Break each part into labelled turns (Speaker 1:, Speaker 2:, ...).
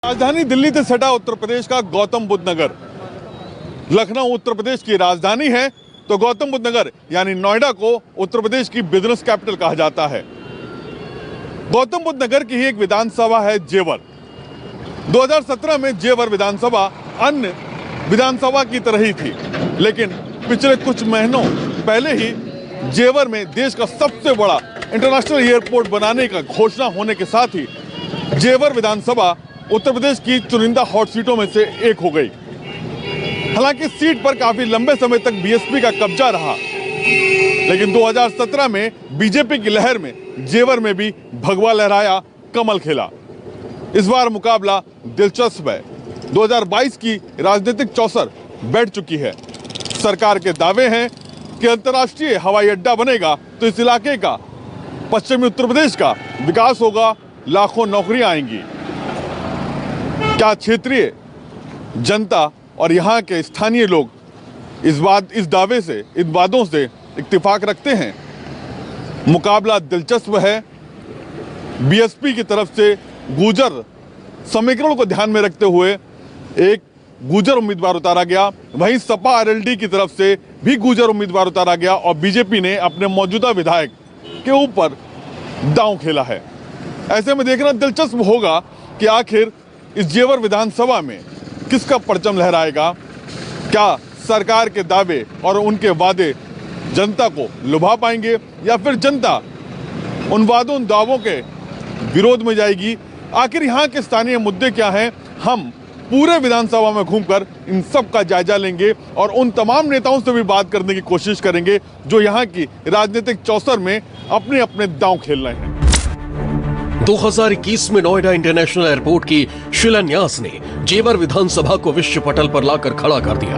Speaker 1: राजधानी दिल्ली से सटा उत्तर प्रदेश का गौतम बुद्ध नगर। लखनऊ उत्तर प्रदेश की राजधानी है तो गौतम बुद्ध नगर यानी नोएडा को उत्तर प्रदेश की बिजनेस कैपिटल कहा जाता है। गौतम बुद्ध नगर की ही एक विधानसभा है जेवर। 2017 में जेवर विधानसभा अन्य विधानसभा की तरह ही थी, लेकिन पिछले कुछ महीनों पहले ही जेवर में देश का सबसे बड़ा इंटरनेशनल एयरपोर्ट बनाने का घोषणा होने के साथ ही जेवर विधानसभा उत्तर प्रदेश की चुनिंदा हॉट सीटों में से एक हो गई। हालांकि सीट पर काफी लंबे समय तक बीएसपी का कब्जा रहा, लेकिन 2017 में बीजेपी की लहर में जेवर में भी भगवा लहराया, कमल खिला। इस बार मुकाबला दिलचस्प है। 2022 की राजनीतिक चौसर बैठ चुकी है। सरकार के दावे हैं कि अंतर्राष्ट्रीय हवाई अड्डा बनेगा तो इस इलाके का, पश्चिमी उत्तर प्रदेश का विकास होगा, लाखों नौकरियां आएंगी। क्या क्षेत्रीय जनता और यहाँ के स्थानीय लोग इस दावे से, इन वादों से इत्तेफाक रखते हैं? मुकाबला दिलचस्प है। बीएसपी की तरफ से गुर्जर समीकरण को ध्यान में रखते हुए एक गुर्जर उम्मीदवार उतारा गया, वहीं सपा आरएलडी की तरफ से भी गुर्जर उम्मीदवार उतारा गया और बीजेपी ने अपने मौजूदा विधायक के ऊपर दांव खेला है। ऐसे में देखना दिलचस्प होगा कि आखिर इस जेवर विधानसभा में किसका परचम लहराएगा। क्या सरकार के दावे और उनके वादे जनता को लुभा पाएंगे या फिर जनता उन वादों, उन दावों के विरोध में जाएगी? आखिर यहाँ के स्थानीय मुद्दे क्या हैं? हम पूरे विधानसभा में घूमकर इन सब का जायजा लेंगे और उन तमाम नेताओं से भी बात करने की कोशिश करेंगे जो यहाँ की राजनीतिक चौसर में अपने अपने दांव खेल रहे हैं।
Speaker 2: 2021 में नोएडा इंटरनेशनल एयरपोर्ट की शिलान्यास ने जेवर विधानसभा को विश्व पटल पर लाकर खड़ा कर दिया।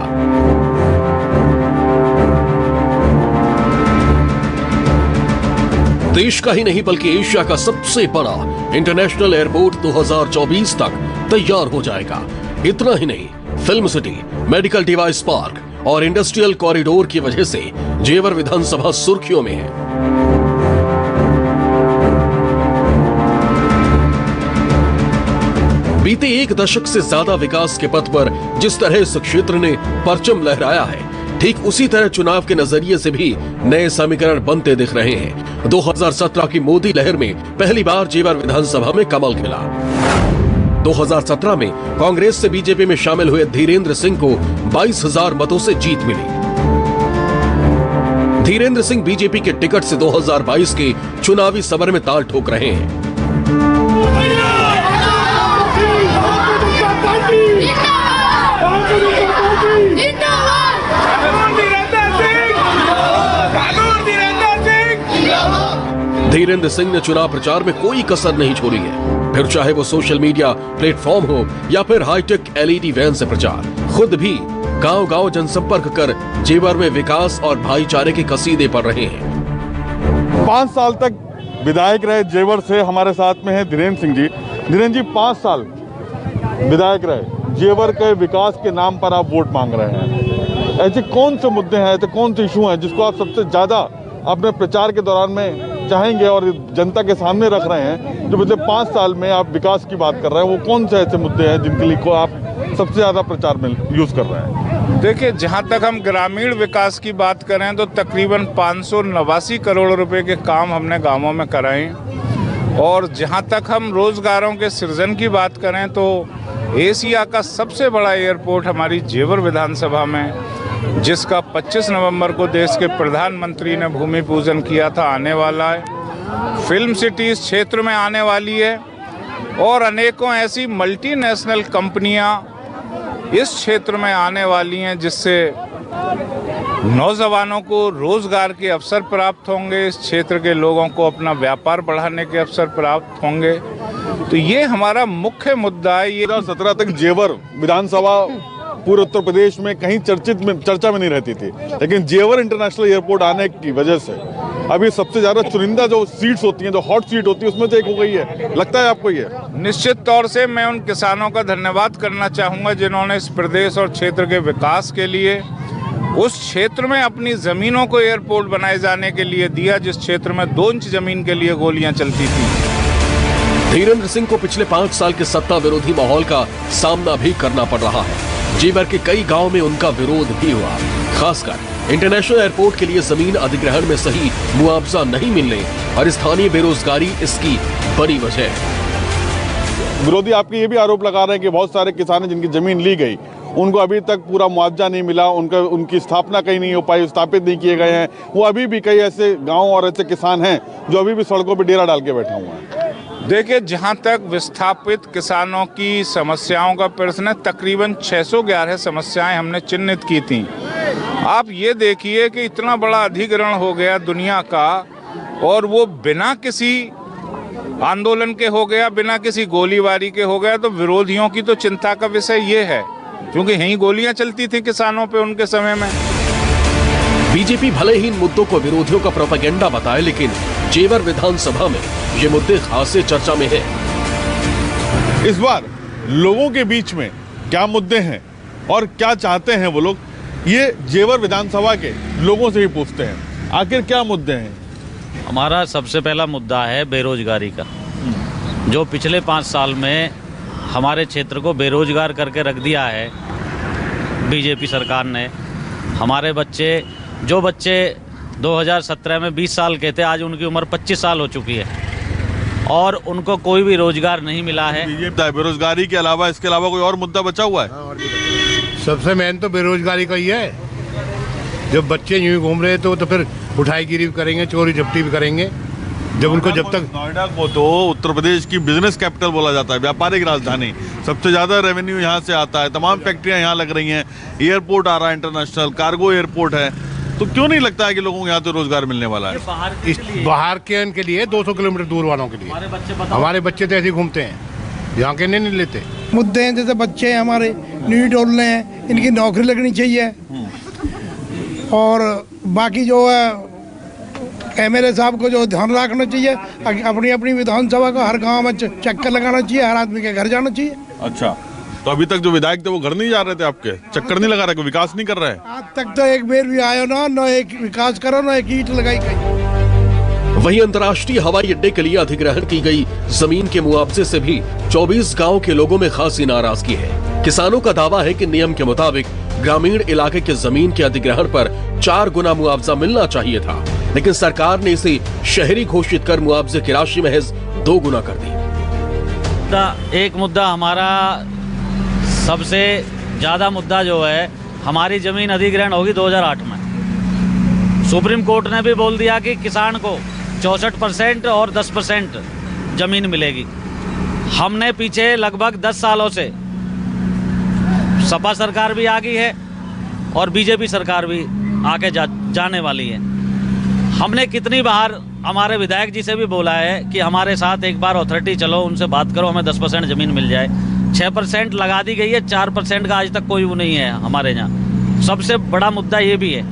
Speaker 2: देश का ही नहीं बल्कि एशिया का सबसे बड़ा इंटरनेशनल एयरपोर्ट 2024 तक तैयार हो जाएगा। इतना ही नहीं, film city, medical device park और इंडस्ट्रियल कॉरिडोर की वजह से जेवर विधानसभा सुर्खियों में है। बीते एक दशक से ज्यादा विकास के पथ पर जिस तरह इस क्षेत्र ने परचम लहराया है, ठीक उसी तरह चुनाव के नजरिए से भी नए समीकरण बनते दिख रहे हैं। 2017 की मोदी लहर में पहली बार जेवर विधानसभा में कमल खिला। 2017 में कांग्रेस से बीजेपी में शामिल हुए धीरेन्द्र सिंह को 22,000 मतों से जीत मिली। धीरेन्द्र सिंह बीजेपी के टिकट से 2022 के चुनावी समर में ताल ठोक रहे हैं। धीरेन्द्र सिंह ने चुनाव प्रचार में कोई कसर नहीं छोड़ी है, फिर चाहे वो सोशल मीडिया प्लेटफॉर्म हो या फिर हाईटेक एलईडी वैन से प्रचार। खुद भी गांव-गांव जनसंपर्क कर जेवर में विकास और भाईचारे के कसीदे पढ़ रहे हैं।
Speaker 1: 5 साल तक विधायक रहे जेवर से। हमारे साथ में है धीरेन्द्र सिंह जी। धीरेन्द्र जी, 5 साल विधायक रहे, जेवर के विकास के नाम पर आप वोट मांग रहे हैं। ऐसे कौन से मुद्दे हैं, ऐसे कौन से इशू हैं जिसको आप सबसे ज्यादा अपने प्रचार के दौरान में चाहेंगे और जनता के सामने रख रहे हैं, जो पिछले 5 साल में आप विकास की बात कर रहे हैं? वो कौन से ऐसे मुद्दे हैं जिनके लिए को आप सबसे ज्यादा प्रचार में यूज कर रहे हैं?
Speaker 3: देखिए, जहां तक हम ग्रामीण विकास की बात करें तो तकरीबन 589 करोड़ रुपए के काम हमने गांवों में कराए। और जहां तक हम रोजगारों के सृजन की बात करें तो एशिया का सबसे बड़ा एयरपोर्ट हमारी जेवर विधानसभा में, जिसका 25 नवंबर को देश के प्रधानमंत्री ने भूमि पूजन किया था, आने वाला है। फिल्म सिटी इस क्षेत्र में आने वाली है और अनेकों ऐसी मल्टीनेशनल कंपनियां इस क्षेत्र में आने वाली हैं, जिससे नौजवानों को रोजगार के अवसर प्राप्त होंगे, इस क्षेत्र के लोगों को अपना व्यापार बढ़ाने के अवसर प्राप्त होंगे। तो ये हमारा मुख्य मुद्दा है। ये
Speaker 1: 2017 तक जेवर विधानसभा पूरे उत्तर प्रदेश में कहीं चर्चा में नहीं रहती थी, लेकिन जेवर इंटरनेशनल एयरपोर्ट आने की वजह से अभी सबसे ज्यादा चुनिंदा जो सीट्स होती हैं, जो हॉट सीट होती है, उसमें से एक हो गई है। लगता है आपको ये?
Speaker 3: निश्चित तौर से मैं उन किसानों का धन्यवाद करना चाहूँगा जिन्होंने इस प्रदेश और क्षेत्र के विकास के लिए उस क्षेत्र में अपनी ज़मीनों को एयरपोर्ट बनाए जाने के लिए दिया, जिस क्षेत्र में 2 इंच ज़मीन के लिए गोलियां चलती थी।
Speaker 2: धीरेन्द्र सिंह को पिछले 5 साल के सत्ता विरोधी माहौल का सामना भी करना पड़ रहा है। जेवर के कई गांव में उनका विरोध भी हुआ। खासकर इंटरनेशनल एयरपोर्ट के लिए जमीन अधिग्रहण में सही मुआवजा नहीं मिलने और स्थानीय बेरोजगारी इसकी बड़ी वजह है।
Speaker 1: विरोधी आपके ये भी आरोप लगा रहे हैं कि बहुत सारे किसान जिनकी जमीन ली गई उनको अभी तक पूरा मुआवजा नहीं मिला, उनकी स्थापना कहीं नहीं हो पाई, स्थापित नहीं किए गए हैं। वो अभी भी कई ऐसे गांव और ऐसे किसान हैं जो अभी भी सड़कों पर डेरा डाल के बैठे हुए हैं।
Speaker 3: देखिए, जहां तक विस्थापित किसानों की समस्याओं का प्रश्न है, तकरीबन 611 समस्याएं हमने चिन्हित की थी। आप ये देखिए कि इतना बड़ा अधिग्रहण हो गया दुनिया का और वो बिना किसी आंदोलन के हो गया, बिना किसी गोलीबारी के हो गया। तो विरोधियों की तो चिंता का विषय ये है, क्योंकि यही गोलियां चलती थी किसानों पे उनके समय में।
Speaker 2: बीजेपी भले ही इन मुद्दों को विरोधियों का प्रोपेगेंडा बताए, लेकिन जेवर विधानसभा में ये मुद्दे खासे चर्चा में हैं।
Speaker 1: इस बार लोगों के बीच में क्या मुद्दे हैं और क्या चाहते हैं वो लोग, ये जेवर विधानसभा के लोगों से ही पूछते हैं। आखिर क्या मुद्दे हैं?
Speaker 4: हमारा सबसे पहला मुद्दा है बेरोजगारी का, जो पिछले 5 साल में हमारे क्षेत्र को बेरोजगार करके रख दिया है बीजेपी सरकार ने। हमारे बच्चे 2017 में 20 साल के थे, आज उनकी उम्र 25 साल हो चुकी है और उनको कोई भी रोजगार नहीं मिला है।
Speaker 1: बेरोजगारी के अलावा इसके अलावा कोई और मुद्दा बचा हुआ है?
Speaker 5: सबसे मेन तो बेरोजगारी का ही है। जब बच्चे यूं घूम रहे तो फिर उठाईगिरी भी करेंगे, चोरी झपटी भी करेंगे। जब उनको जब तक
Speaker 1: नोएडा को तो उत्तर प्रदेश की बिजनेस कैपिटल बोला जाता है, व्यापारिक राजधानी। सबसे ज्यादा रेवेन्यू यहाँ से आता है, तमाम फैक्ट्रियाँ यहाँ लग रही हैं, एयरपोर्ट आ रहा है, इंटरनेशनल कार्गो एयरपोर्ट है। तो क्यों नहीं लगता है कि लोगों को यहाँ तो रोजगार मिलने वाला है?
Speaker 5: बाहर के इनके लिए 200 किलोमीटर दूर वालों के लिए। हमारे बच्चे तो ऐसे घूमते हैं, यहाँ के नहीं लेते।
Speaker 6: मुद्दे हैं जैसे बच्चे हैं हमारे न्यू डोलने हैं, इनकी नौकरी लगनी चाहिए। और बाकी जो है एमएलए साहब को जो ध्यान रखना चाहिए, अपनी अपनी विधानसभा का हर गांव में चक्कर लगाना चाहिए, हर आदमी के घर जाना चाहिए।
Speaker 1: अच्छा, तो अभी तक जो विधायक थे वो घर नहीं जा रहे थे, आपके चक्कर नहीं लगा रहे, कोई विकास नहीं कर रहे हैं?
Speaker 6: आज तक तो एक बेर भी आयो ना एक विकास करो, ना एक ईंट लगाई गई।
Speaker 2: वहीं अंतर्राष्ट्रीय हवाई अड्डे के लिए अधिग्रहण की गई जमीन के मुआवजे से भी 24 गांव के लोगों में खासी नाराजगी है। किसानों का दावा है कि नियम के मुताबिक ग्रामीण इलाके के जमीन के अधिग्रहण पर 4 गुना मुआवजा मिलना चाहिए था, लेकिन सरकार ने इसे शहरी घोषित कर मुआवजे की राशि महज 2 गुना कर दी।
Speaker 4: एक मुद्दा हमारा सबसे ज्यादा मुद्दा जो है, हमारी जमीन अधिग्रहण होगी 2008 में। सुप्रीम कोर्ट ने भी बोल दिया कि किसान को 64% और 10% जमीन मिलेगी। हमने पीछे लगभग 10 सालों से सपा सरकार भी आ गई है और बीजेपी सरकार भी आके जाने वाली है। हमने कितनी बार हमारे विधायक जी से भी बोला है कि हमारे साथ एक बार अथॉरिटी चलो, उनसे बात करो, हमें 10% जमीन मिल जाए। 6% लगा दी गई है, 4% का आज तक कोई वो नहीं है हमारे यहाँ। सबसे बड़ा मुद्दा ये भी है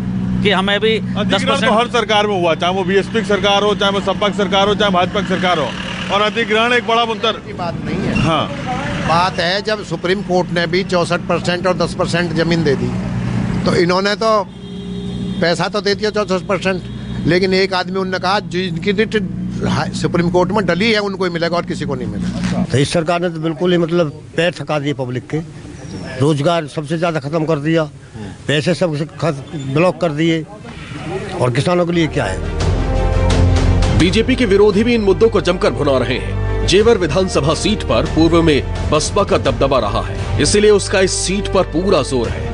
Speaker 4: कि हमें भी 10%
Speaker 1: तो हर सरकार में हुआ, चाहे वो बीएसपी की सरकार हो, चाहे वो सपा की सरकार हो, चाहे भाजपा की सरकार हो, और अधिग्रहण एक बड़ा मुद्दा
Speaker 7: की बात नहीं है।
Speaker 1: हाँ,
Speaker 7: बात है जब सुप्रीम कोर्ट ने भी 64% और 10% जमीन दे दी, तो इन्होंने तो पैसा तो दे दिया 64%, लेकिन एक आदमी उन्होंने कहा जिनकी सुप्रीम कोर्ट में डली है उनको ही मिलेगा और किसी को नहीं मिलेगा।
Speaker 8: तो इस सरकार ने तो बिल्कुल ही मतलब पैर थका दिए पब्लिक के, रोजगार सबसे ज़्यादा ख़त्म कर दिया, पैसे सब ब्लॉक कर दिए, और किसानों के लिए क्या है।
Speaker 2: बीजेपी के विरोधी भी इन मुद्दों को जमकर भुना रहे हैं। जेवर विधानसभा सीट पर पूर्व में बसपा का दबदबा रहा है, इसलिए उसका इस सीट पर पूरा जोर है।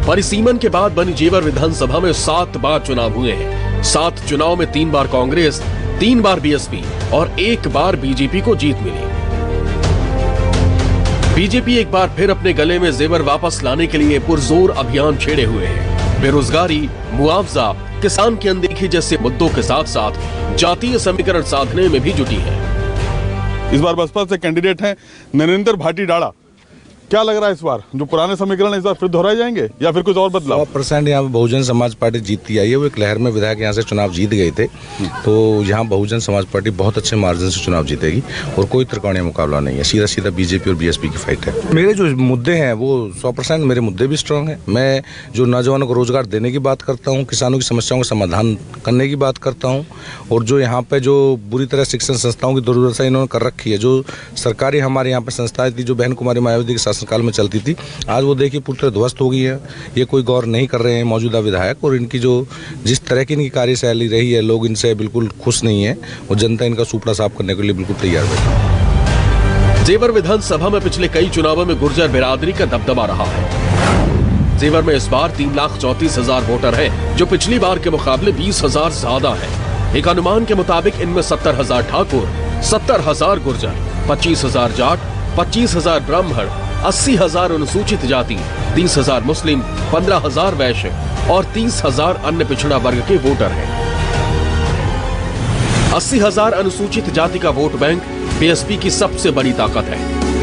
Speaker 2: परिसीमन के बाद बनी जेवर विधानसभा में 7 बार चुनाव हुए हैं। 7 चुनाव में 3 बार कांग्रेस, 3 बार बीएसपी और 1 बार बीजेपी को जीत मिली। बीजेपी एक बार फिर अपने गले में जेवर वापस लाने के लिए पुरजोर अभियान छेड़े हुए है। बेरोजगारी, मुआवजा, किसान की अनदेखी जैसे मुद्दों के साथ साथ जातीय समीकरण साधने में भी जुटी है।
Speaker 1: इस बार बसपा से कैंडिडेट हैं नरेंद्र भाटीडाड़ा। क्या लग रहा है इस बार जो पुराने समीकरण इस बार फिर दोहराए जाएंगे या फिर कुछ और बदलाव?
Speaker 9: 100% यहाँ पे बहुजन समाज पार्टी जीतती आई है। वो एक लहर में विधायक यहाँ से चुनाव जीत गए थे, तो यहाँ बहुजन समाज पार्टी बहुत अच्छे मार्जिन से चुनाव जीतेगी और कोई त्रिकोणीय मुकाबला नहीं है, सीधा सीधा बीजेपी और बीएसपी की फाइट है। मेरे जो मुद्दे हैं वो 100% मेरे मुद्दे भी स्ट्रांग हैं। मैं जो नौजवानों को रोजगार देने की बात करता हूँ, किसानों की समस्याओं का समाधान करने की बात करता हूँ, और जो यहाँ पे जो बुरी तरह शिक्षण संस्थाओं की दुर्दशा इन्होंने कर रखी है, जो सरकारी हमारे यहाँ पे संस्थाएं थी जो बहन कुमारी मायावती के शासनकाल में चलती थी, आज वो देखिए पूरी तरह ध्वस्त हो गई है। ये कोई गौर नहीं कर रहे हैं मौजूदा विधायक, और इनकी जो जिस तरह की इनकी कार्यशैली रही है, लोग इनसे बिल्कुल खुश नहीं है और जनता इनका सुपड़ा साफ करने के लिए बिल्कुल तैयार है।
Speaker 2: जेवर विधानसभा में पिछले कई चुनावों में गुर्जर बिरादरी का दबदबा रहा है। जेवर में इस बार 3,34,000 वोटर हैं, जो पिछली बार के मुकाबले 20,000 ज्यादा है। एक अनुमान के मुताबिक इनमें 70,000 ठाकुर, 70,000 गुर्जर, 25,000 जाट, 25,000 ब्राह्मण, 80,000 अनुसूचित जाति, 30,000 मुस्लिम, 15,000 वैश्य और 30,000 अन्य पिछड़ा वर्ग के वोटर हैं। 80,000 अनुसूचित जाति का वोट बैंक बीएसपी की सबसे बड़ी ताकत है।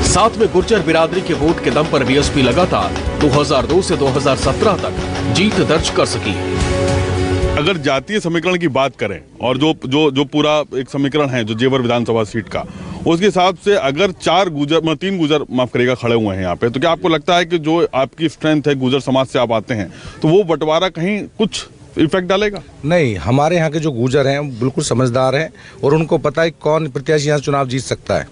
Speaker 2: साथ में गुर्जर बिरादरी के वोट के दम पर बीएसपी लगातार 2002 से 2017 तक जीत दर्ज कर सकी है।
Speaker 1: अगर जातीय समीकरण की बात करें और जो पूरा एक समीकरण है जो जेवर विधानसभा सीट का, उसके हिसाब से अगर 3 गुर्जर माफ करिएगा खड़े हुए हैं यहाँ पे, तो क्या आपको लगता है कि जो आपकी स्ट्रेंथ है गुर्जर समाज से आप आते हैं, तो वो बंटवारा कहीं कुछ इफेक्ट डालेगा?
Speaker 9: नहीं, हमारे यहाँ के जो गुर्जर हैं बिल्कुल समझदार हैं और उनको पता है कौन प्रत्याशी यहाँ चुनाव जीत सकता है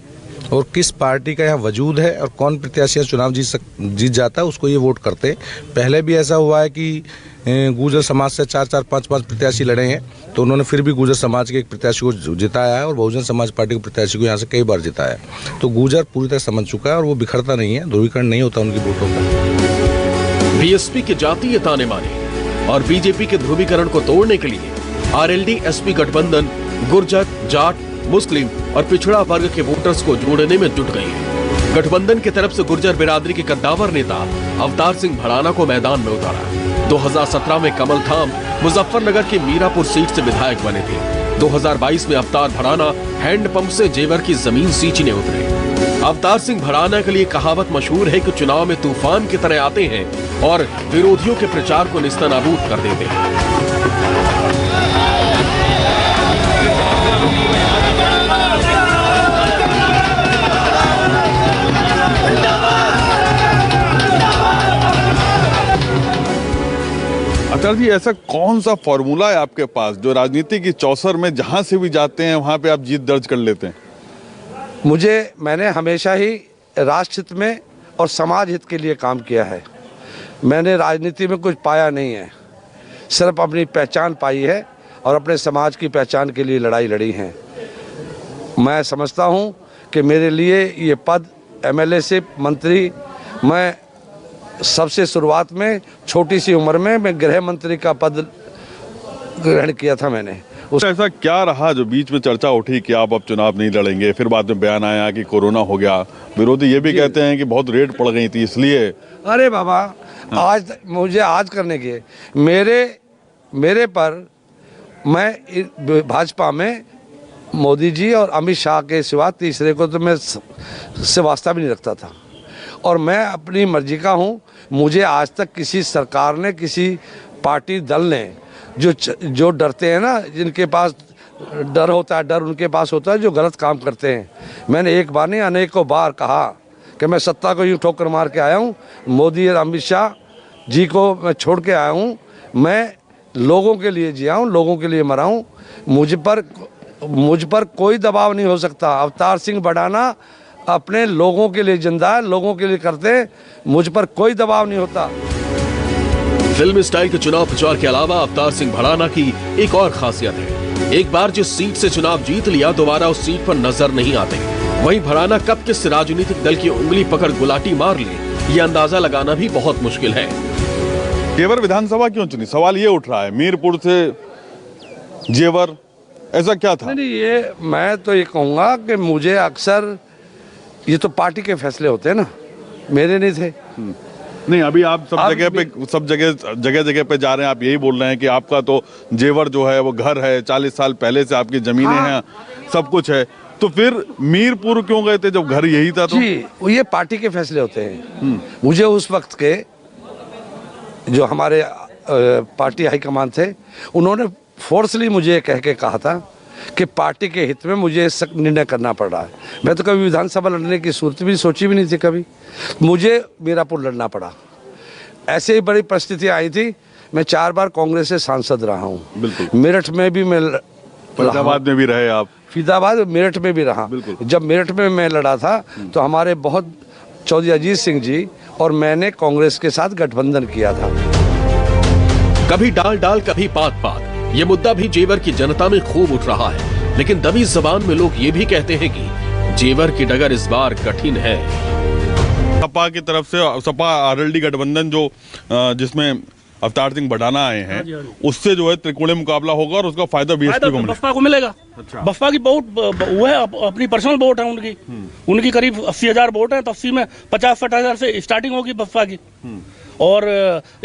Speaker 9: और किस पार्टी का यहाँ वजूद है और कौन प्रत्याशी चुनाव जीत जाता है, उसको ये वोट करते हैं। पहले भी ऐसा हुआ है कि गुर्जर समाज से 4-4, 5-5 प्रत्याशी लड़े हैं, तो उन्होंने फिर भी गुर्जर समाज के एक प्रत्याशी को जिताया है और बहुजन समाज पार्टी के प्रत्याशी को यहाँ से कई बार जिताया है। तो गुर्जर पूरी तरह समझ चुका है और वो बिखरता नहीं है, ध्रुवीकरण नहीं होता उनकी वोटों का।
Speaker 2: बीएसपी के जातीय ताने माने और बीजेपी के ध्रुवीकरण को तोड़ने के लिए आरएलडी-एसपी गठबंधन गुर्जर, जाट, मुस्लिम और पिछड़ा वर्ग के वोटर्स को जोड़ने में जुट गई है। गठबंधन की तरफ से गुर्जर बिरादरी के कद्दावर नेता अवतार सिंह भड़ाना को मैदान में उतारा। 2017 में कमल थाम मुजफ्फरनगर की मीरापुर सीट से विधायक बने थे। 2022 में अवतार भड़ाना हैंडपंप से जेवर की जमीन सींचने उतरे। अवतार सिंह भड़ाना के लिए कहावत मशहूर है कि चुनाव में तूफान की तरह आते हैं और विरोधियों के प्रचार को निस्तनाबूद कर देते हैं।
Speaker 1: आचार्य जी, ऐसा कौन सा फॉर्मूला है आपके पास जो राजनीति की चौसर में जहां से भी जाते हैं वहां पे आप जीत दर्ज कर लेते हैं?
Speaker 10: मैंने हमेशा ही राष्ट्र हित में और समाज हित के लिए काम किया है। मैंने राजनीति में कुछ पाया नहीं है, सिर्फ अपनी पहचान पाई है और अपने समाज की पहचान के लिए लड़ाई लड़ी है। मैं समझता हूं कि मेरे लिए ये पद एमएलए से मंत्री, मैं सबसे शुरुआत में छोटी सी उम्र में मैं गृह मंत्री का पद ग्रहण किया था मैंने।
Speaker 1: ऐसा क्या रहा जो बीच में चर्चा उठी कि आप अब चुनाव नहीं लड़ेंगे, फिर बाद में बयान आया कि कोरोना हो गया, विरोधी ये भी कहते हैं कि बहुत रेड पड़ गई थी इसलिए?
Speaker 10: अरे बाबा, आज मुझे आज करने के मेरे पर मैं भाजपा में मोदी जी और अमित शाह के सिवा तीसरे को तो मैं से वास्ता भी नहीं रखता था और मैं अपनी मर्जी का हूँ। मुझे आज तक किसी सरकार ने, किसी पार्टी दल ने जो डरते हैं ना, जिनके पास डर होता है, डर उनके पास होता है जो गलत काम करते हैं। मैंने एक बार नहीं अनेकों बार कहा कि मैं सत्ता को यूँ ठोकर मार के आया हूँ, मोदी और अमित शाह जी को मैं छोड़ के आया हूँ, मैं लोगों के लिए जिया हूँ, लोगों के लिए मरा हूँ। मुझ पर कोई दबाव नहीं हो सकता। अवतार सिंह भड़ाना अपने लोगों के लिए जिंदा है, लोगों के लिए करते हैं, मुझ पर कोई दबाव नहीं होता।
Speaker 2: फिल्म स्टाइल के चुनाव प्रचार के अलावा अवतार सिंह भड़ाना की एक और खासियत है, एक बार जिस सीट से चुनाव जीत लिया दोबारा उस सीट पर नजर नहीं आते। वहीं भड़ाना कब किस राजनीतिक दल की उंगली पकड़ गुलाटी मार ले, ये अंदाजा लगाना भी बहुत मुश्किल है।
Speaker 1: जेवर विधानसभा क्यों चुनी, सवाल ये उठ रहा है। मीरपुर से जेवर, ऐसा क्या था?
Speaker 10: नहीं, ये मैं तो ये कहूँगा कि मुझे अक्सर ये तो पार्टी के फैसले होते हैं ना, मेरे नहीं थे।
Speaker 1: नहीं, अभी आप सब जगह पे जा रहे हैं, आप यही बोल रहे हैं कि आपका तो जेवर जो है वो घर है, 40 साल पहले से आपकी जमीनें हैं, सब कुछ है, तो फिर मीरपुर क्यों गए थे जब घर यही था? तो
Speaker 10: जी, ये पार्टी के फैसले होते हैं। मुझे उस वक्त के जो हमारे पार्टी हाईकमान थे, उन्होंने फोर्सली मुझे कह के कहा था कि पार्टी के हित में मुझे निर्णय करना पड़ रहा है। मैं तो कभी विधानसभा लड़ने की सूरत भी सोची भी नहीं थी कभी। मुझे मीरापुर लड़ना पड़ा। ऐसे ही बड़ी परिस्थितियाँ आई थी। मैं 4 बार कांग्रेस से सांसद रहा हूँ। मेरठ में भी मैं,
Speaker 1: फरीदाबाद में भी रहे आप,
Speaker 10: फरीदाबाद मेरठ में भी रहा। जब मेरठ में मैं लड़ा था तो हमारे बहुत चौधरी अजीत सिंह जी और मैंने कांग्रेस के साथ गठबंधन किया था।
Speaker 2: कभी डाल डाल कभी पात पात, ये मुद्दा भी जेवर की जनता में खूब उठ रहा है। लेकिन दबी जबान में लोग ये भी कहते हैं कि जेवर की डगर इस बार कठिन है।
Speaker 1: सपा की तरफ से, सपा आरएलडी गठबंधन जो जिसमें अवतार सिंह बढ़ाना आए हैं, उससे जो है त्रिकोणीय मुकाबला होगा और उसका फायदा बीएसपी को मिलेगा।
Speaker 11: बसपा को मिलेगा। अच्छा। बसपा की वोट वो है, अपनी पर्सनल वोट है उनकी। उनकी करीब 80,000 वोट है, तो 80 में 50-60,000 से स्टार्टिंग होगी बसपा की। और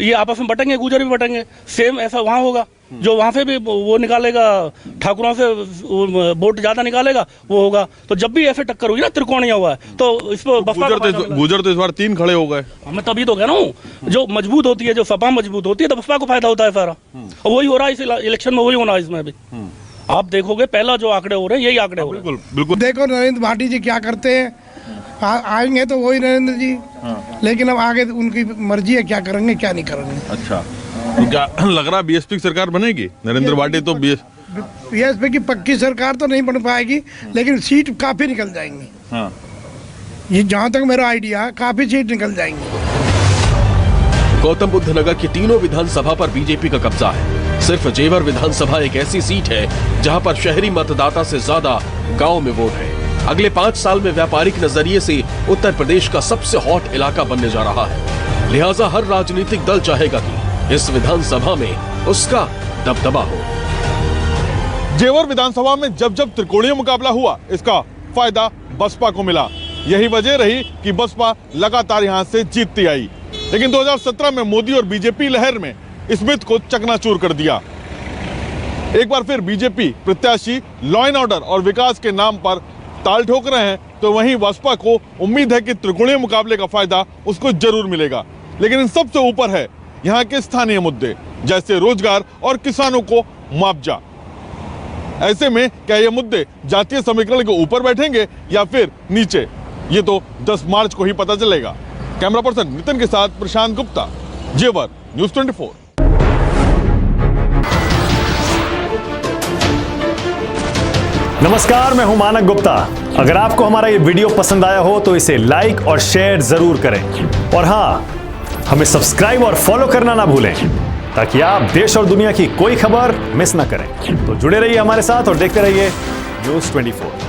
Speaker 11: ये आपस में बटेंगे, गुजर भी बटेंगे। सेम ऐसा वहाँ होगा, जो वहाँ पे भी वो निकालेगा, ठाकुरों से वोट ज्यादा निकालेगा वो होगा। तो जब भी ऐसे टक्कर हुई ना, त्रिकोणीय हुआ है, तो इस पर
Speaker 1: गुजर तो इस बार 3 खड़े हो गए।
Speaker 11: मैं तभी तो कह रहा हूँ, जो मजबूत होती है, जो सपा मजबूत होती है, तो बसपा को फायदा होता है सारा। और वही हो रहा है इस इलेक्शन में, वही होना है इसमें भी। आप देखोगे पहला जो आंकड़े हो रहे हैं, यही आंकड़े हो रहे हैं।
Speaker 1: बिल्कुल।
Speaker 6: देखो नरेंद्र भाटी जी क्या करते हैं, आएंगे तो वही नरेंद्र जी। लेकिन अब आगे उनकी मर्जी है, क्या करेंगे क्या नहीं करेंगे।
Speaker 1: अच्छा, तो क्या लग रहा है बीएसपी की सरकार बनेगी? नरेंद्र भाटी तो
Speaker 6: बीएसपी की पक्की सरकार तो नहीं बन पाएगी, लेकिन सीट काफी निकल जाएंगी। हाँ। ये जहाँ तक मेरा आइडिया है, काफी सीट निकल जाएंगी।
Speaker 2: गौतम बुद्ध नगर की तीनों विधानसभा पर बीजेपी का कब्जा है। सिर्फ जेवर विधानसभा एक ऐसी सीट है जहां पर शहरी मतदाता से ज्यादा गांव में वोट है। अगले 5 साल में व्यापारिक नजरिए से उत्तर प्रदेश का सबसे हॉट इलाका बनने जा रहा है। लिहाजा हर राजनीतिक दल चाहेगा कि इस विधानसभा में उसका दबदबा हो।
Speaker 1: जेवर विधानसभा में जब जब त्रिकोणीय मुकाबला हुआ, इसका फायदा बसपा को मिला। यही वजह रही कि बसपा लगातार यहां से जीतती आई। लेकिन 2017 में मोदी और बीजेपी लहर में इस मिथ को चकनाचूर कर दिया। एक बार फिर बीजेपी प्रत्याशी लॉ एंड ऑर्डर और विकास के नाम पर ताल ठोक रहे हैं, तो वहीं बसपा को उम्मीद है कि त्रिकोणीय मुकाबले का फायदा उसको जरूर मिलेगा। लेकिन इन सबसे ऊपर है यहाँ के स्थानीय मुद्दे, जैसे रोजगार और किसानों को मुआवजा। ऐसे में क्या ये मुद्दे जातीय समीकरण के ऊपर बैठेंगे या फिर नीचे, ये तो 10 मार्च को ही पता चलेगा। कैमरा पर्सन नितिन के साथ प्रशांत गुप्ता, जेवर न्यूज़ 24।
Speaker 12: नमस्कार, मैं हूं मानक गुप्ता। अगर आपको हमारा ये वीडियो पसंद आया हो तो इसे लाइक और शेयर जरूर करें। और हाँ, हमें सब्सक्राइब और फॉलो करना ना भूलें, ताकि आप देश और दुनिया की कोई खबर मिस ना करें। तो जुड़े रहिए हमारे साथ और देखते रहिए न्यूज़ 24।